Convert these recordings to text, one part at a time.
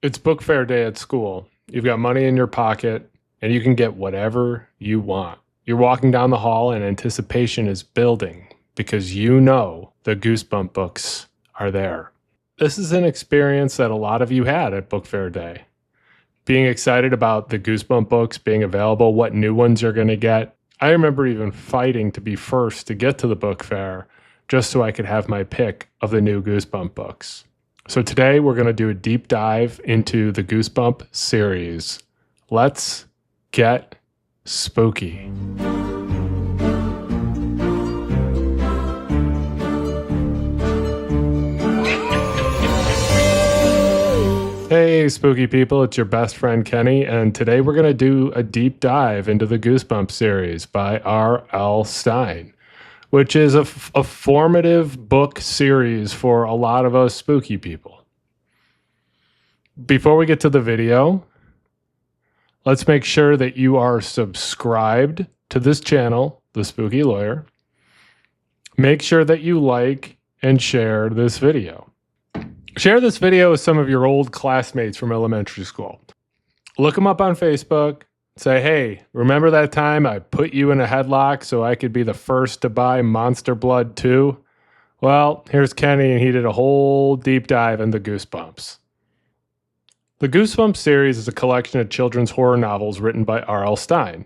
It's book fair day at school. You've got money in your pocket, and you can get whatever you want. You're walking down the hall, and anticipation is building because you know the Goosebump books are there. This is an experience that a lot of you had at book fair day. Being excited about the Goosebump books being available, what new ones you're going to get. I remember even fighting to be first to get to the book fair just so I could have my pick of the new Goosebump books. So today we're going to do a deep dive into the Goosebumps series. Let's get spooky. Hey, spooky people, it's your best friend Qenny, and today we're going to do a deep dive into the Goosebumps series by R.L. Stine, which is a formative book series for a lot of us spooky people. Before we get to the video, let's make sure that you are subscribed to this channel, The Spooky Lawyer. Make sure that you like and share this video. Share this video with some of your old classmates from elementary school. Look them up on Facebook. Say, hey, remember that time I put you in a headlock so I could be the first to buy Monster Blood 2? Well, here's Qenny, and he did a whole deep dive into Goosebumps. The Goosebumps series is a collection of children's horror novels written by R.L. Stine,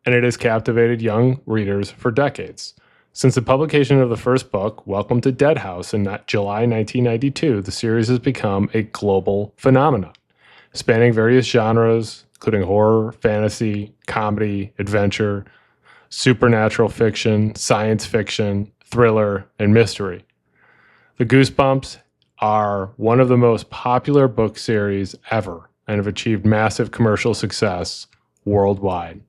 and it has captivated young readers for decades. Since the publication of the first book, Welcome to Dead House, in July 1992, the series has become a global phenomenon, spanning various genres, including horror, fantasy, comedy, adventure, supernatural fiction, science fiction, thriller, and mystery. The Goosebumps are one of the most popular book series ever and have achieved massive commercial success worldwide.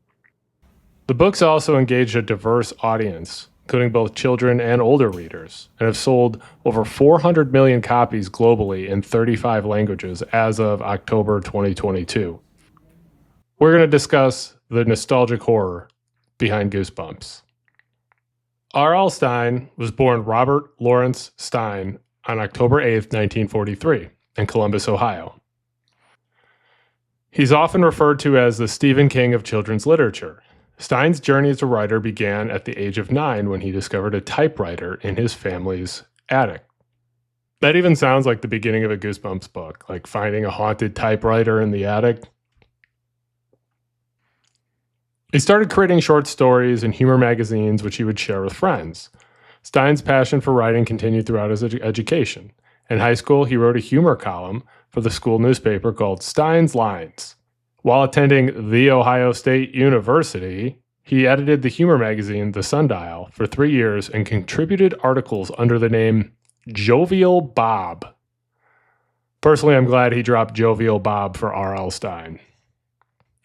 The books also engaged a diverse audience, including both children and older readers, and have sold over 400 million copies globally in 35 languages as of October 2022. We're going to discuss the nostalgic horror behind Goosebumps. R.L. Stine was born Robert Lawrence Stine on October 8th, 1943, in Columbus, Ohio. He's often referred to as the Stephen King of children's literature. Stine's journey as a writer began at the age of 9 when he discovered a typewriter in his family's attic. That even sounds like the beginning of a Goosebumps book, like finding a haunted typewriter in the attic. He started creating short stories and humor magazines, which he would share with friends. Stine's passion for writing continued throughout his education. In high school, he wrote a humor column for the school newspaper called Stine's Lines. While attending The Ohio State University, he edited the humor magazine The Sundial for 3 years and contributed articles under the name Jovial Bob. Personally, I'm glad he dropped Jovial Bob for R.L. Stine.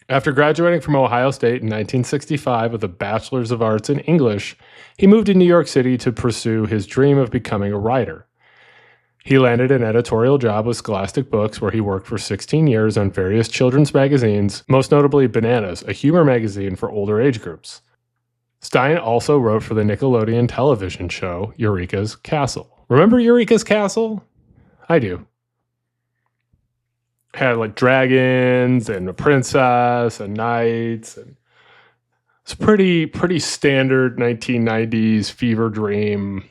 After graduating from Ohio State in 1965 with a Bachelor's of Arts in English, he moved to New York City to pursue his dream of becoming a writer. He landed an editorial job with Scholastic Books, where he worked for 16 years on various children's magazines, most notably Bananas, a humor magazine for older age groups. Stine also wrote for the Nickelodeon television show Eureka's Castle. Remember Eureka's Castle? I do. Had like dragons and a princess and knights, and it's pretty standard 1990s fever dream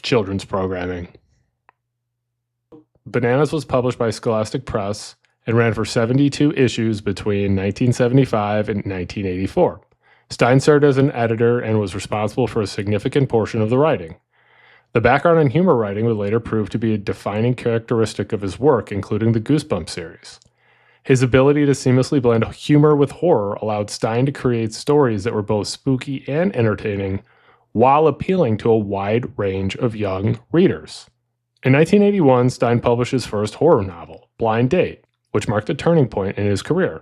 children's programming. Bananas was published by Scholastic Press and ran for 72 issues between 1975 and 1984. Stine served as an editor and was responsible for a significant portion of the writing. The background in humor writing would later prove to be a defining characteristic of his work, including the Goosebumps series. His ability to seamlessly blend humor with horror allowed Stine to create stories that were both spooky and entertaining, while appealing to a wide range of young readers. In 1981, Stine published his first horror novel, Blind Date, which marked a turning point in his career.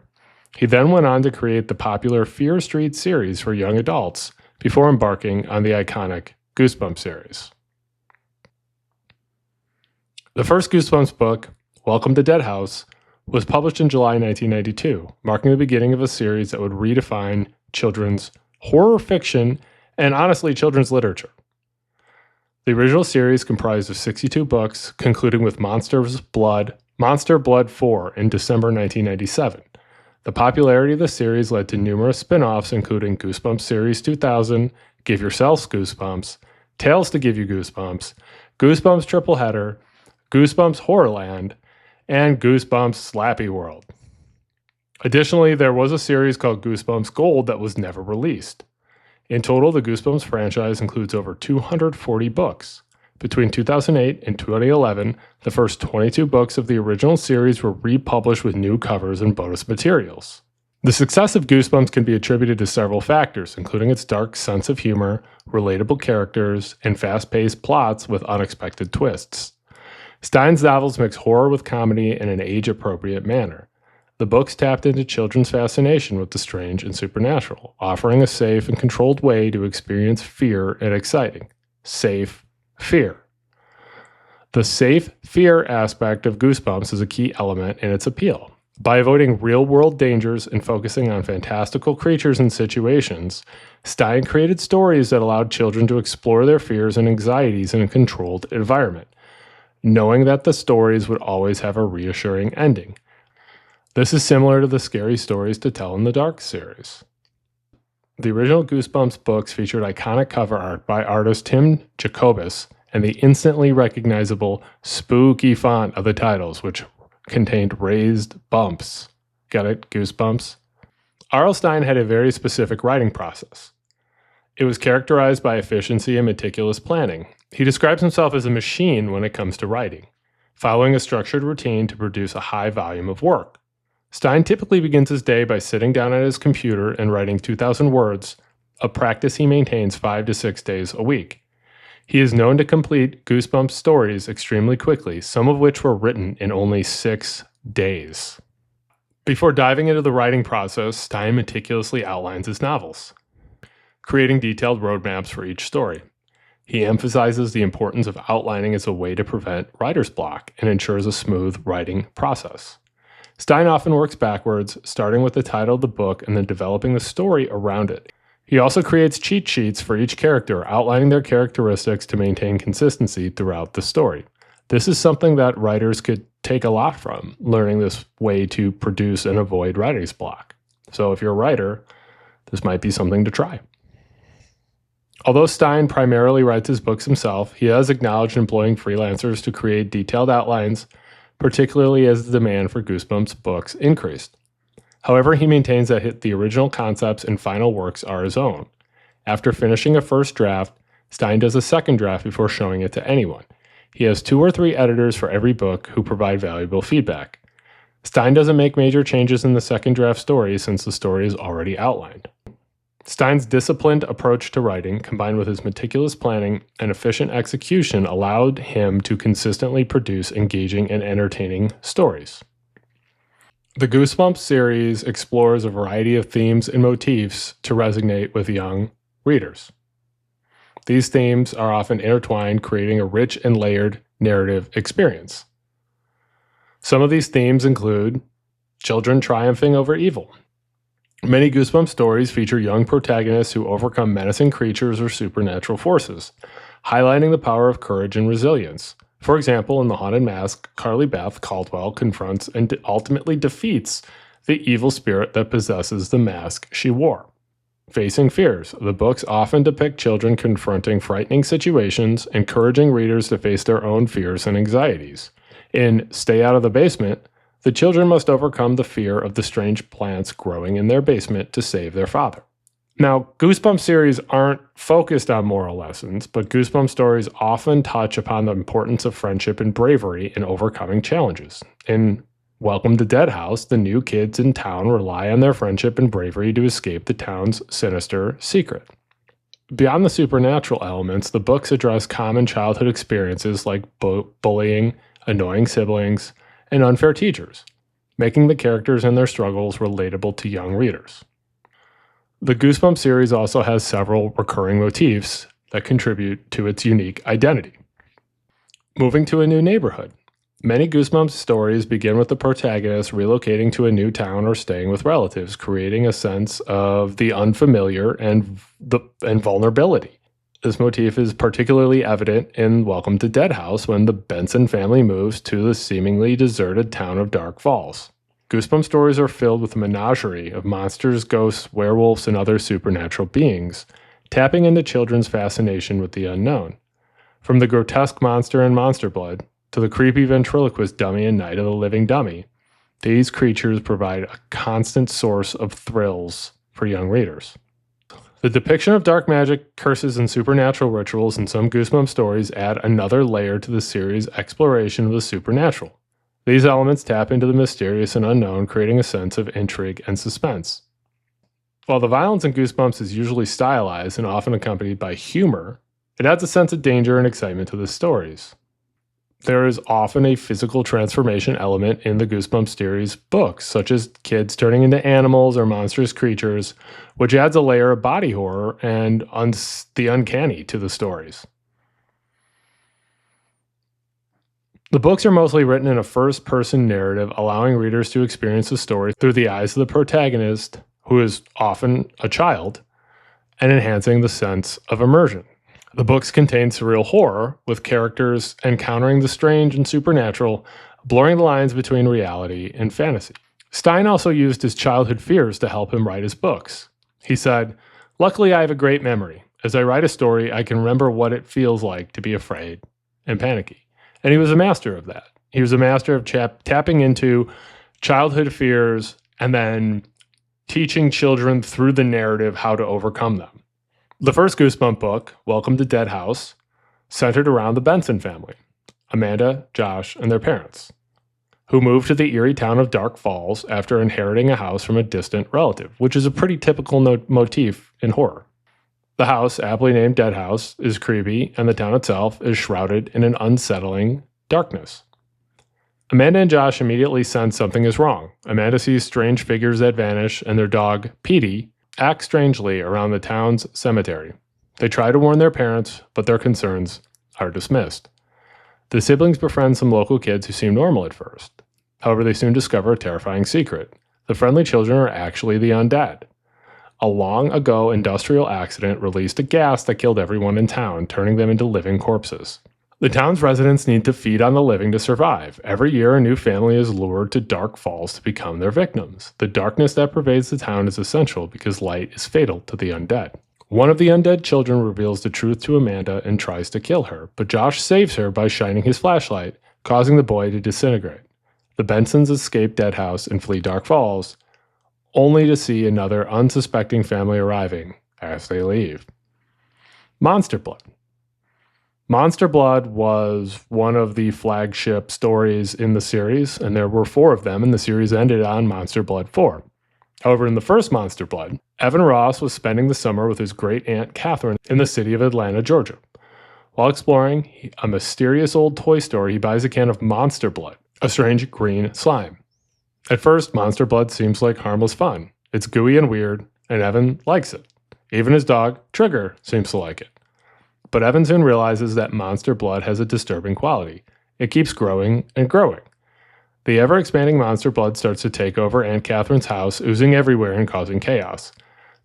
He then went on to create the popular Fear Street series for young adults before embarking on the iconic Goosebumps series. The first Goosebumps book, Welcome to Dead House, was published in July 1992, marking the beginning of a series that would redefine children's horror fiction and, honestly, children's literature. The original series comprised of 62 books, concluding with Monsters, Blood, Monster Blood 4 in December 1997. The popularity of the series led to numerous spin-offs, including Goosebumps Series 2000, Give Yourself Goosebumps, Tales to Give You Goosebumps, Goosebumps Triple Header, Goosebumps Horrorland, and Goosebumps Slappy World. Additionally, there was a series called Goosebumps Gold that was never released. In total, the Goosebumps franchise includes over 240 books. Between 2008 and 2011, the first 22 books of the original series were republished with new covers and bonus materials. The success of Goosebumps can be attributed to several factors, including its dark sense of humor, relatable characters, and fast-paced plots with unexpected twists. Stine's novels mix horror with comedy in an age-appropriate manner. The books tapped into children's fascination with the strange and supernatural, offering a safe and controlled way to experience fear and exciting. Safe fear. The safe fear aspect of Goosebumps is a key element in its appeal. By avoiding real-world dangers and focusing on fantastical creatures and situations, Stine created stories that allowed children to explore their fears and anxieties in a controlled environment, knowing that the stories would always have a reassuring ending. This is similar to the Scary Stories to Tell in the Dark series. The original Goosebumps books featured iconic cover art by artist Tim Jacobus and the instantly recognizable spooky font of the titles, which contained raised bumps. Get it? Goosebumps? R.L. Stine had a very specific writing process. It was characterized by efficiency and meticulous planning. He describes himself as a machine when it comes to writing, following a structured routine to produce a high volume of work. Stine typically begins his day by sitting down at his computer and writing 2,000 words, a practice he maintains 5 to 6 days a week. He is known to complete Goosebumps stories extremely quickly, some of which were written in only 6 days. Before diving into the writing process, Stine meticulously outlines his novels, creating detailed roadmaps for each story. He emphasizes the importance of outlining as a way to prevent writer's block and ensures a smooth writing process. Stine often works backwards, starting with the title of the book and then developing the story around it. He also creates cheat sheets for each character, outlining their characteristics to maintain consistency throughout the story. This is something that writers could take a lot from, learning this way to produce and avoid writer's block. So if you're a writer, this might be something to try. Although Stine primarily writes his books himself, he has acknowledged employing freelancers to create detailed outlines, particularly as the demand for Goosebumps books increased. However, he maintains that the original concepts and final works are his own. After finishing a first draft, Stine does a second draft before showing it to anyone. He has 2 or 3 editors for every book who provide valuable feedback. Stine doesn't make major changes in the second draft story since the story is already outlined. Stine's disciplined approach to writing, combined with his meticulous planning and efficient execution, allowed him to consistently produce engaging and entertaining stories. The Goosebumps series explores a variety of themes and motifs to resonate with young readers. These themes are often intertwined, creating a rich and layered narrative experience. Some of these themes include children triumphing over evil. Many Goosebumps stories feature young protagonists who overcome menacing creatures or supernatural forces, highlighting the power of courage and resilience. For example, in The Haunted Mask, Carly Beth Caldwell confronts and ultimately defeats the evil spirit that possesses the mask she wore. Facing fears. The books often depict children confronting frightening situations, encouraging readers to face their own fears and anxieties. In Stay Out of the Basement, the children must overcome the fear of the strange plants growing in their basement to save their father. Now, Goosebumps series aren't focused on moral lessons, but Goosebumps stories often touch upon the importance of friendship and bravery in overcoming challenges. In Welcome to Dead House, the new kids in town rely on their friendship and bravery to escape the town's sinister secret. Beyond the supernatural elements, the books address common childhood experiences like bullying, annoying siblings, and unfair teachers, making the characters and their struggles relatable to young readers. The Goosebumps series also has several recurring motifs that contribute to its unique identity. Moving to a new neighborhood. Many Goosebumps stories begin with the protagonist relocating to a new town or staying with relatives, creating a sense of the unfamiliar and vulnerability. This motif is particularly evident in Welcome to Dead House when the Benson family moves to the seemingly deserted town of Dark Falls. Goosebumps stories are filled with a menagerie of monsters, ghosts, werewolves, and other supernatural beings, tapping into children's fascination with the unknown. From the grotesque monster in Monster Blood to the creepy ventriloquist dummy in Night of the Living Dummy, these creatures provide a constant source of thrills for young readers. The depiction of dark magic, curses, and supernatural rituals in some Goosebumps stories add another layer to the series' exploration of the supernatural. These elements tap into the mysterious and unknown, creating a sense of intrigue and suspense. While the violence in Goosebumps is usually stylized and often accompanied by humor, it adds a sense of danger and excitement to the stories. There is often a physical transformation element in the Goosebumps series books, such as kids turning into animals or monstrous creatures, which adds a layer of body horror and the uncanny to the stories. The books are mostly written in a first-person narrative, allowing readers to experience the story through the eyes of the protagonist, who is often a child, and enhancing the sense of immersion. The books contain surreal horror, with characters encountering the strange and supernatural, blurring the lines between reality and fantasy. Stine also used his childhood fears to help him write his books. He said, "Luckily, I have a great memory. As I write a story, I can remember what it feels like to be afraid and panicky." And he was a master of that. He was a master of tapping into childhood fears and then teaching children through the narrative how to overcome them. The first Goosebump book, Welcome to Dead House, centered around the Benson family, Amanda, Josh, and their parents, who moved to the eerie town of Dark Falls after inheriting a house from a distant relative, which is a pretty typical motif in horror. The house, aptly named Dead House, is creepy, and the town itself is shrouded in an unsettling darkness. Amanda and Josh immediately sense something is wrong. Amanda sees strange figures that vanish, and their dog, Petey, acts strangely around the town's cemetery. They try to warn their parents, but their concerns are dismissed. The siblings befriend some local kids who seem normal at first. However, they soon discover a terrifying secret. The friendly children are actually the undead. A long ago industrial accident released a gas that killed everyone in town, turning them into living corpses. The town's residents need to feed on the living to survive. Every year, a new family is lured to Dark Falls to become their victims. The darkness that pervades the town is essential because light is fatal to the undead. One of the undead children reveals the truth to Amanda and tries to kill her, but Josh saves her by shining his flashlight, causing the boy to disintegrate. The Bensons escape Dead House and flee Dark Falls, only to see another unsuspecting family arriving as they leave. Monster Blood. Monster Blood was one of the flagship stories in the series, and there were 4 of them, and the series ended on Monster Blood 4. However, in the first Monster Blood, Evan Ross was spending the summer with his great-aunt Catherine in the city of Atlanta, Georgia. While exploring a mysterious old toy store, he buys a can of Monster Blood, a strange green slime. At first, Monster Blood seems like harmless fun. It's gooey and weird, and Evan likes it. Even his dog, Trigger, seems to like it. But Evan soon realizes that Monster Blood has a disturbing quality. It keeps growing and growing. The ever-expanding Monster Blood starts to take over Aunt Catherine's house, oozing everywhere and causing chaos.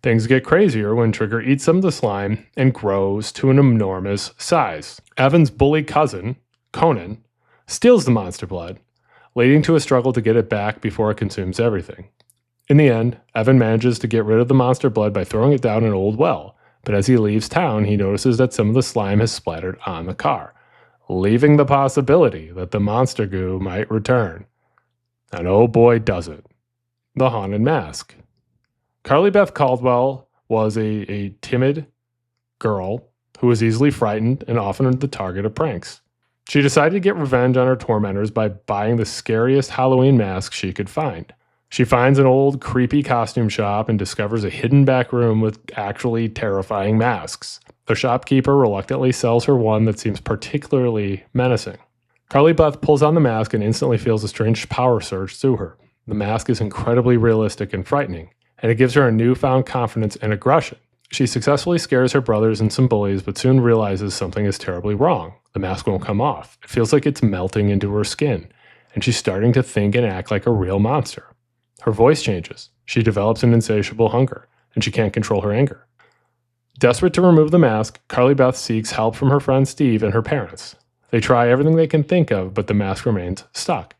Things get crazier when Trigger eats some of the slime and grows to an enormous size. Evan's bully cousin, Conan, steals the Monster Blood, leading to a struggle to get it back before it consumes everything. In the end, Evan manages to get rid of the Monster Blood by throwing it down an old well. But as he leaves town, he notices that some of the slime has splattered on the car, leaving the possibility that the monster goo might return. And oh boy, does it. The Haunted Mask. Carly Beth Caldwell was a timid girl who was easily frightened and often the target of pranks. She decided to get revenge on her tormentors by buying the scariest Halloween mask she could find. She finds an old, creepy costume shop and discovers a hidden back room with actually terrifying masks. The shopkeeper reluctantly sells her one that seems particularly menacing. Carly Beth pulls on the mask and instantly feels a strange power surge through her. The mask is incredibly realistic and frightening, and it gives her a newfound confidence and aggression. She successfully scares her brothers and some bullies, but soon realizes something is terribly wrong. The mask won't come off. It feels like it's melting into her skin, and she's starting to think and act like a real monster. Her voice changes. She develops an insatiable hunger, and she can't control her anger. Desperate to remove the mask, Carly Beth seeks help from her friend Steve and her parents. They try everything they can think of, but the mask remains stuck.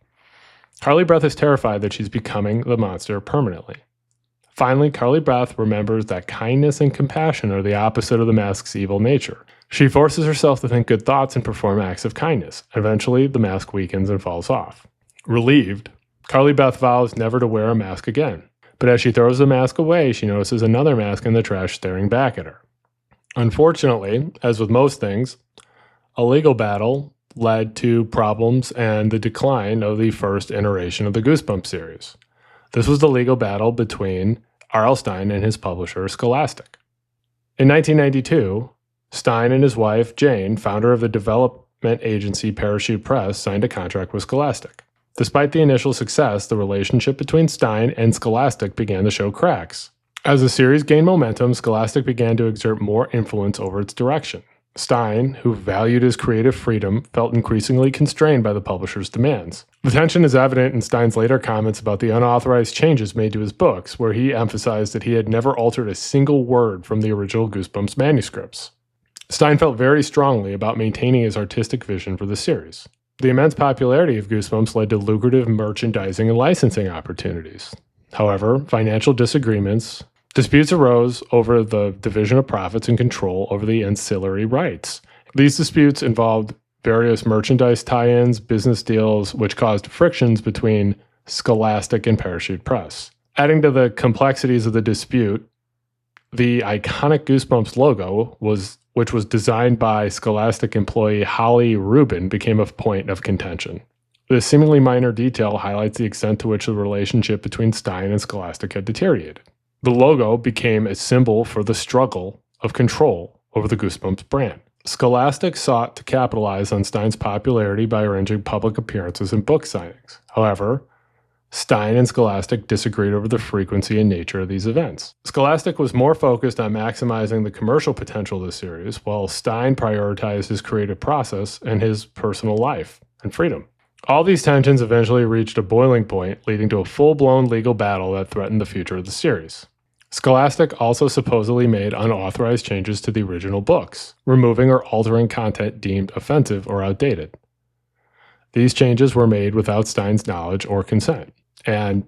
Carly Beth is terrified that she's becoming the monster permanently. Finally, Carly Beth remembers that kindness and compassion are the opposite of the mask's evil nature. She forces herself to think good thoughts and perform acts of kindness. Eventually, the mask weakens and falls off. Relieved, Carly Beth vows never to wear a mask again. But as she throws the mask away, she notices another mask in the trash staring back at her. Unfortunately, as with most things, a legal battle led to problems and the decline of the first iteration of the Goosebumps series. This was the legal battle between R.L. Stine and his publisher, Scholastic. In 1992, Stine and his wife, Jane, founder of the development agency Parachute Press, signed a contract with Scholastic. Despite the initial success, the relationship between Stine and Scholastic began to show cracks. As the series gained momentum, Scholastic began to exert more influence over its direction. Stine, who valued his creative freedom, felt increasingly constrained by the publisher's demands. The tension is evident in Stine's later comments about the unauthorized changes made to his books, where he emphasized that he had never altered a single word from the original Goosebumps manuscripts. Stine felt very strongly about maintaining his artistic vision for the series. The immense popularity of Goosebumps led to lucrative merchandising and licensing opportunities. However, financial disputes arose over the division of profits and control over the ancillary rights. These disputes involved various merchandise tie-ins, business deals, which caused frictions between Scholastic and Parachute Press. Adding to the complexities of the dispute, the iconic Goosebumps logo, which was designed by Scholastic employee Holly Rubin, became a point of contention. This seemingly minor detail highlights the extent to which the relationship between Stine and Scholastic had deteriorated. The logo became a symbol for the struggle of control over the Goosebumps brand. Scholastic sought to capitalize on Stine's popularity by arranging public appearances and book signings. However, Stine and Scholastic disagreed over the frequency and nature of these events. Scholastic was more focused on maximizing the commercial potential of the series, while Stine prioritized his creative process and his personal life and freedom. All these tensions eventually reached a boiling point, leading to a full-blown legal battle that threatened the future of the series. Scholastic also supposedly made unauthorized changes to the original books, removing or altering content deemed offensive or outdated. These changes were made without Stine's knowledge or consent, and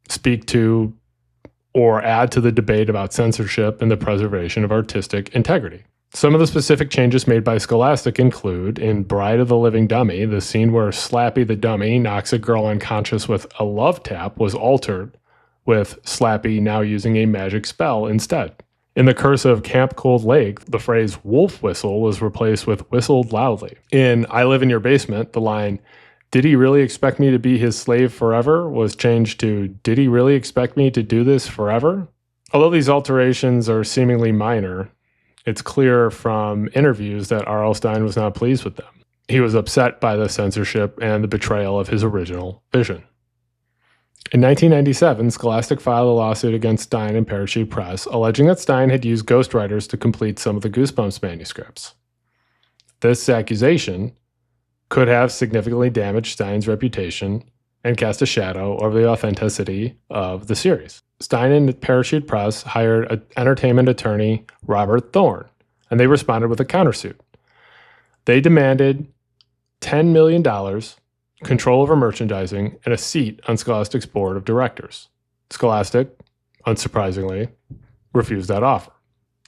speak to or add to the debate about censorship and the preservation of artistic integrity. Some of the specific changes made by Scholastic include, in Bride of the Living Dummy, the scene where Slappy the Dummy knocks a girl unconscious with a love tap was altered, with Slappy now using a magic spell instead. In The Curse of Camp Cold Lake, the phrase wolf whistle was replaced with whistled loudly. In I Live in Your Basement, the line, "Did he really expect me to be his slave forever?" was changed to, "Did he really expect me to do this forever?" Although these alterations are seemingly minor, it's clear from interviews that R.L. Stine was not pleased with them. He was upset by the censorship and the betrayal of his original vision. In 1997, Scholastic filed a lawsuit against Stine and Parachute Press, alleging that Stine had used ghostwriters to complete some of the Goosebumps manuscripts. This accusation could have significantly damaged Stine's reputation and cast a shadow over the authenticity of the series. Stine and Parachute Press hired entertainment attorney Robert Thorne, and they responded with a countersuit. They demanded $10 million, control over merchandising, and a seat on Scholastic's board of directors. Scholastic, unsurprisingly, refused that offer.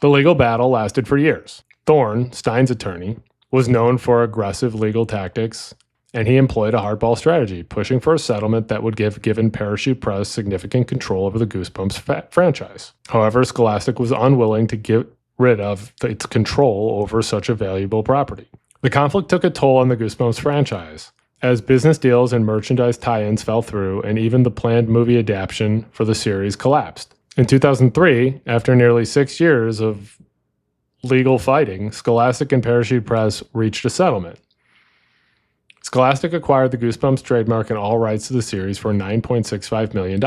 The legal battle lasted for years. Thorne, Stine's attorney, was known for aggressive legal tactics, and he employed a hardball strategy, pushing for a settlement that would give Parachute Press significant control over the Goosebumps franchise. However, Scholastic was unwilling to get rid of its control over such a valuable property. The conflict took a toll on the Goosebumps franchise, as business deals and merchandise tie-ins fell through, and even the planned movie adaptation for the series collapsed. In 2003, after nearly 6 years of legal fighting, Scholastic and Parachute Press reached a settlement. Scholastic acquired the Goosebumps trademark and all rights to the series for $9.65 million.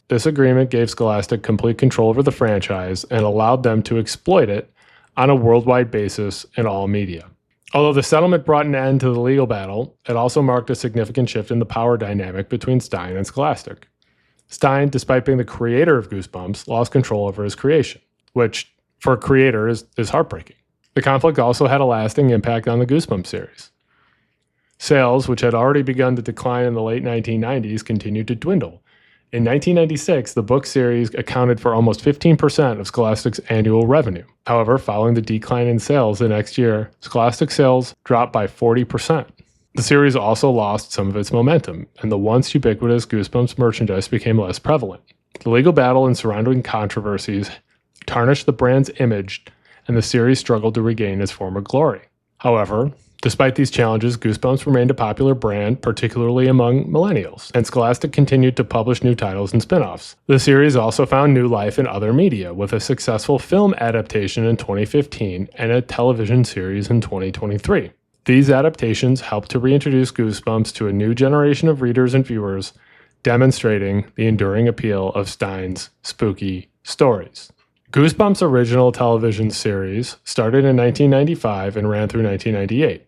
This agreement gave Scholastic complete control over the franchise and allowed them to exploit it on a worldwide basis in all media. Although the settlement brought an end to the legal battle, it also marked a significant shift in the power dynamic between Stine and Scholastic. Stine, despite being the creator of Goosebumps, lost control over his creation, which for a creator is heartbreaking. The conflict also had a lasting impact on the Goosebumps series. Sales, which had already begun to decline in the late 1990s, continued to dwindle. In 1996, the book series accounted for almost 15% of Scholastic's annual revenue. However, following the decline in sales the next year, Scholastic sales dropped by 40%. The series also lost some of its momentum, and the once ubiquitous Goosebumps merchandise became less prevalent. The legal battle and surrounding controversies tarnished the brand's image, and the series struggled to regain its former glory. However, despite these challenges, Goosebumps remained a popular brand, particularly among millennials, and Scholastic continued to publish new titles and spin-offs. The series also found new life in other media, with a successful film adaptation in 2015 and a television series in 2023. These adaptations helped to reintroduce Goosebumps to a new generation of readers and viewers, demonstrating the enduring appeal of Stine's spooky stories. Goosebumps' original television series started in 1995 and ran through 1998.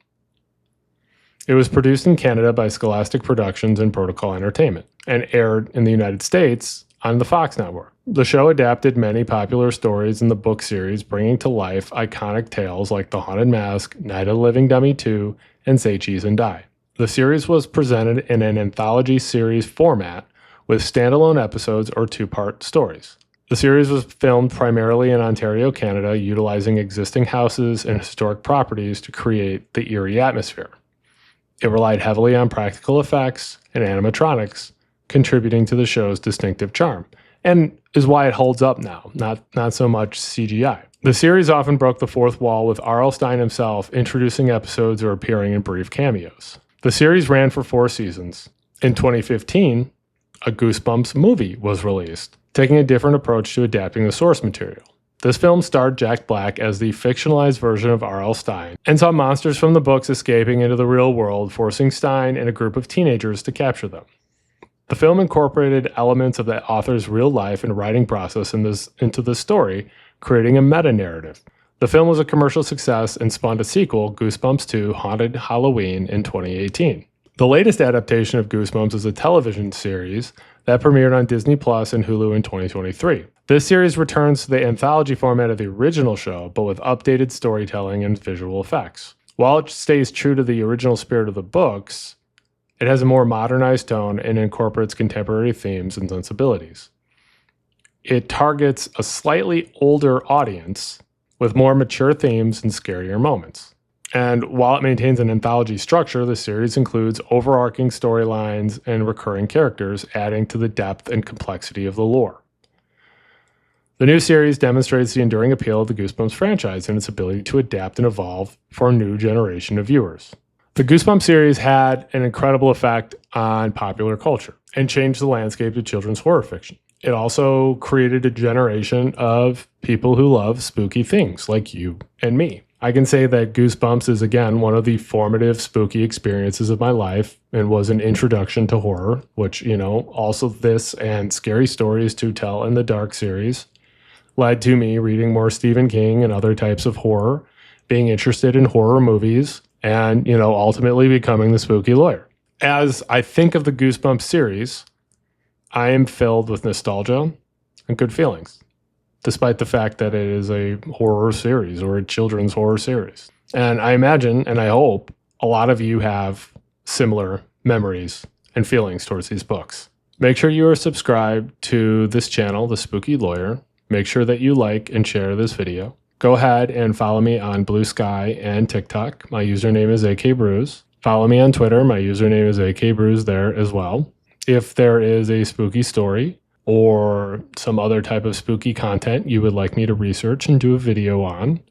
It was produced in Canada by Scholastic Productions and Protocol Entertainment, and aired in the United States on the Fox network. The show adapted many popular stories in the book series, bringing to life iconic tales like The Haunted Mask, Night of the Living Dummy 2, and Say Cheese and Die. The series was presented in an anthology series format with standalone episodes or two-part stories. The series was filmed primarily in Ontario, Canada, utilizing existing houses and historic properties to create the eerie atmosphere. It relied heavily on practical effects and animatronics, contributing to the show's distinctive charm, and is why it holds up now, not so much CGI. The series often broke the fourth wall, with R.L. Stine himself introducing episodes or appearing in brief cameos. The series ran for 4 seasons. In 2015, a Goosebumps movie was released, taking a different approach to adapting the source material. This film starred Jack Black as the fictionalized version of R.L. Stine and saw monsters from the books escaping into the real world, forcing Stine and a group of teenagers to capture them. The film incorporated elements of the author's real life and writing process into the story, creating a meta-narrative. The film was a commercial success and spawned a sequel, Goosebumps 2: Haunted Halloween, in 2018. The latest adaptation of Goosebumps is a television series that premiered on Disney Plus and Hulu in 2023. This series returns to the anthology format of the original show, but with updated storytelling and visual effects. While it stays true to the original spirit of the books, it has a more modernized tone and incorporates contemporary themes and sensibilities. It targets a slightly older audience with more mature themes and scarier moments. And while it maintains an anthology structure, the series includes overarching storylines and recurring characters, adding to the depth and complexity of the lore. The new series demonstrates the enduring appeal of the Goosebumps franchise and its ability to adapt and evolve for a new generation of viewers. The Goosebumps series had an incredible effect on popular culture and changed the landscape of children's horror fiction. It also created a generation of people who love spooky things like you and me. I can say that Goosebumps is, again, one of the formative spooky experiences of my life and was an introduction to horror, which, also this and Scary Stories to Tell in the Dark series led to me reading more Stephen King and other types of horror, being interested in horror movies, and, ultimately becoming the spooky lawyer. As I think of the Goosebumps series, I am filled with nostalgia and good feelings, despite the fact that it is a horror series or a children's horror series. And I imagine, and I hope, a lot of you have similar memories and feelings towards these books. Make sure you are subscribed to this channel, The Spooky Lawyer. Make sure that you like and share this video. Go ahead and follow me on Blue Sky and TikTok. My username is AKBrews. Follow me on Twitter. My username is AKBrews there as well. If there is a spooky story or some other type of spooky content you would like me to research and do a video on,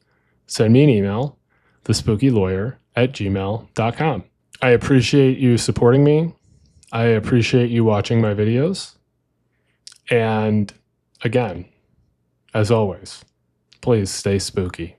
send me an email, thespookyLawyer@gmail.com. I appreciate you supporting me. I appreciate you watching my videos. And again, as always, please stay spooky.